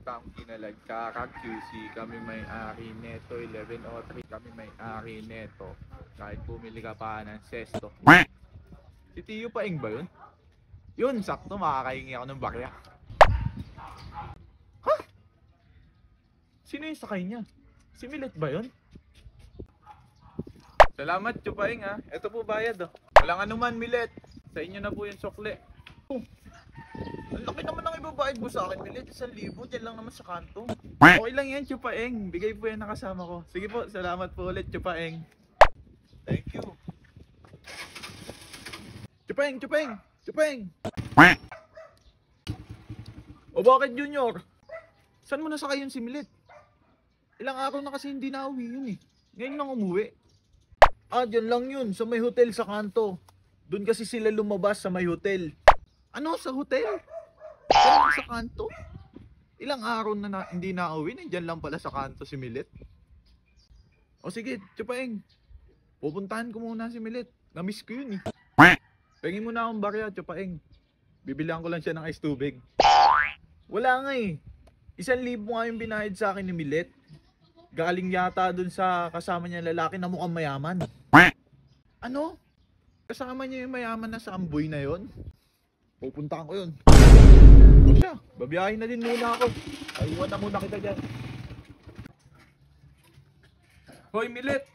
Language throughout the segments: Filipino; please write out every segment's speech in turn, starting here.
Tang kinalag Kaka QC, kami may-ari neto 1103, kami may-ari neto. Kahit bumili ka pa ng sesto. Si Tiyo Paing ba yun? Yun, sakto makakahingi ako ng barya. Ha? Sino yung sakay niya? Si Milet ba yun? Salamat, Chupaing ha. Ito po bayad oh. Walang anuman, Milet. Sa inyo na po yung sukle. Oh. Ang laki naman ng ibabayad mo sa akin, Milet. 1,000, dyan lang naman sa kanto. Okay lang yan, Chupaing. Bigay po yan nakasama ko. Sige po, salamat po ulit, Chupaing. Thank you. Chupaing, Chupaing, Chupaing. O bakit, Junior? Saan mo nasakay yun si Milet? Ilang araw na kasi hindi nauwi yun eh. Ngayon lang umuwi. Ah, dyan lang yun, sa may hotel sa kanto. Doon kasi sila lumabas sa may hotel. Ano, sa hotel? Dyan lang sa kanto? Ilang araw na, hindi nauwi, nandyan lang pala sa kanto si Milet. O sige, Chupaing. Pupuntahan ko muna si Milet. Namiss ko yun eh. Pengin mo na akong barya, Chupaing. Bibilihan ko lang siya ng ice tubig. Wala nga eh. 1,000 nga yung binayad sa akin ni Milet. Galing yata dun sa kasama niya lalaki na mukhang mayaman. Ano? Kasama niya yung mayaman na samboy na yon? Pupuntahan ko yun. O siya, babiyahin na din muna ako. Ayuan na muna kita dyan. Hoy, Milet!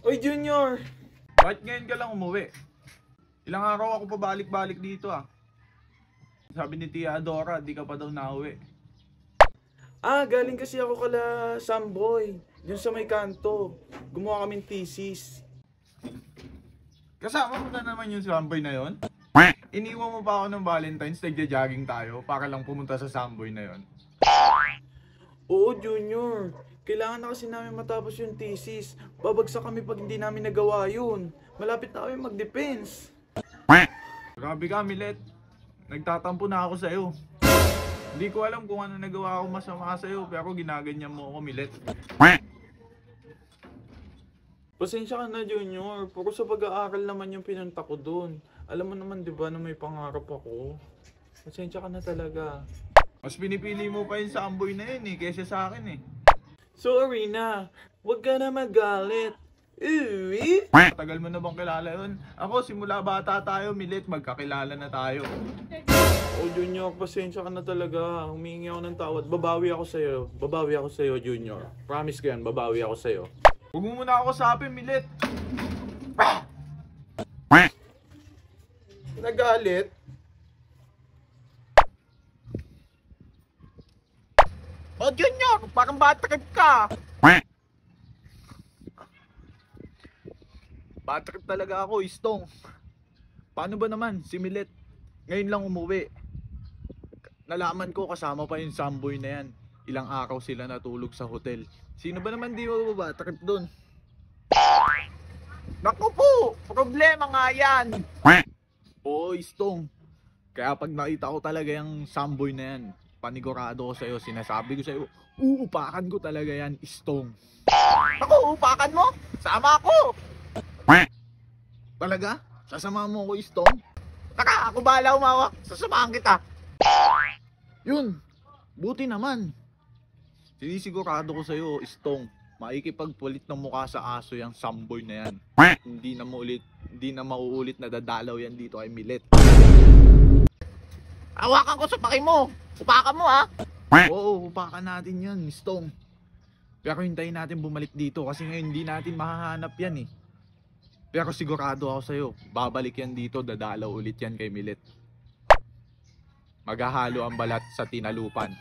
Oy, Junior! Bakit ngayon ka lang umuwi? Ilang araw ako pabalik-balik dito ah. Sabi ni Tia Adora, di ka pa daw nauwi. Ah, galing kasi ako kala Samboy. Dun sa may kanto. Gumawa kaming thesis. Kasama mo na naman yung samboy na yon? Iniwan mo pa ako ng Valentine's, nagja-jogging tayo para lang pumunta sa samboy na yon. Oo, Junior. Kailangan na kasi namin matapos yung thesis. Babagsak kami pag hindi namin nagawa yun. Malapit na kami mag-defense. Grabe ka, Milet. Nagtatampo na ako sa'yo. Hindi ko alam kung ano nagawa ko masama sa'yo, pero ginaganyan mo ako, Milet. Pasensya ka na, Junior. Puro sa pag-aaral naman yung pinunta ko dun. Alam mo naman, di ba, na may pangarap ako. Pasensya ka na talaga. Mas pinipili mo pa yung samboy na yun eh, kaysa sa akin eh. Sorry na. Huwag ka na magalit. Uwi? Tagal mo na bang kilala yun? Ako, simula bata tayo, Milet, magkakilala na tayo. Oh, Junior, pasensya ka na talaga. Humingi ako ng tawad. Babawi ako sa'yo. Babawi ako sa'yo, Junior. Promise ko yan, babawi ako sa'yo. Huwag mo muna ako sapin, Milet. Nagalit? Oh, Junior, parang batrip ka. Batrip talaga ako, Istong. Paano ba naman, si Milet? Ngayon lang umuwi. Nalaman ko kasama pa yung samboy na yan. Ilang araw sila natulog sa hotel. Sino ba naman di mababatrip dun? Naku po! Problema nga yan! Oo, Istong. Kaya pag nakita ko talaga yung samboy na yan, panigurado ko sa'yo, sinasabi ko sa'yo, uupakan ko talaga yan, Istong. Naku, uupakan mo? Sama ako! Talaga? Sasama mo ko, Istong? Taka, ako bahala umawak. Sasamahan kita. Yun, buti naman. Sinisigurado ko sa'yo, Istong, maikipagpulit ng mukha sa aso yung samboy na yan. Hindi na mauulit na dadalaw yan dito kay Milet. Hawakan ko sa paki mo. Upakan mo ha. Oo, upakan natin yan, Istong. Pero hintayin natin bumalik dito kasi ngayon hindi natin mahahanap yan eh. Pero sigurado ako sa'yo, babalik yan dito, dadalaw ulit yan kay Milet. Maghahalo ang balat sa tinalupan.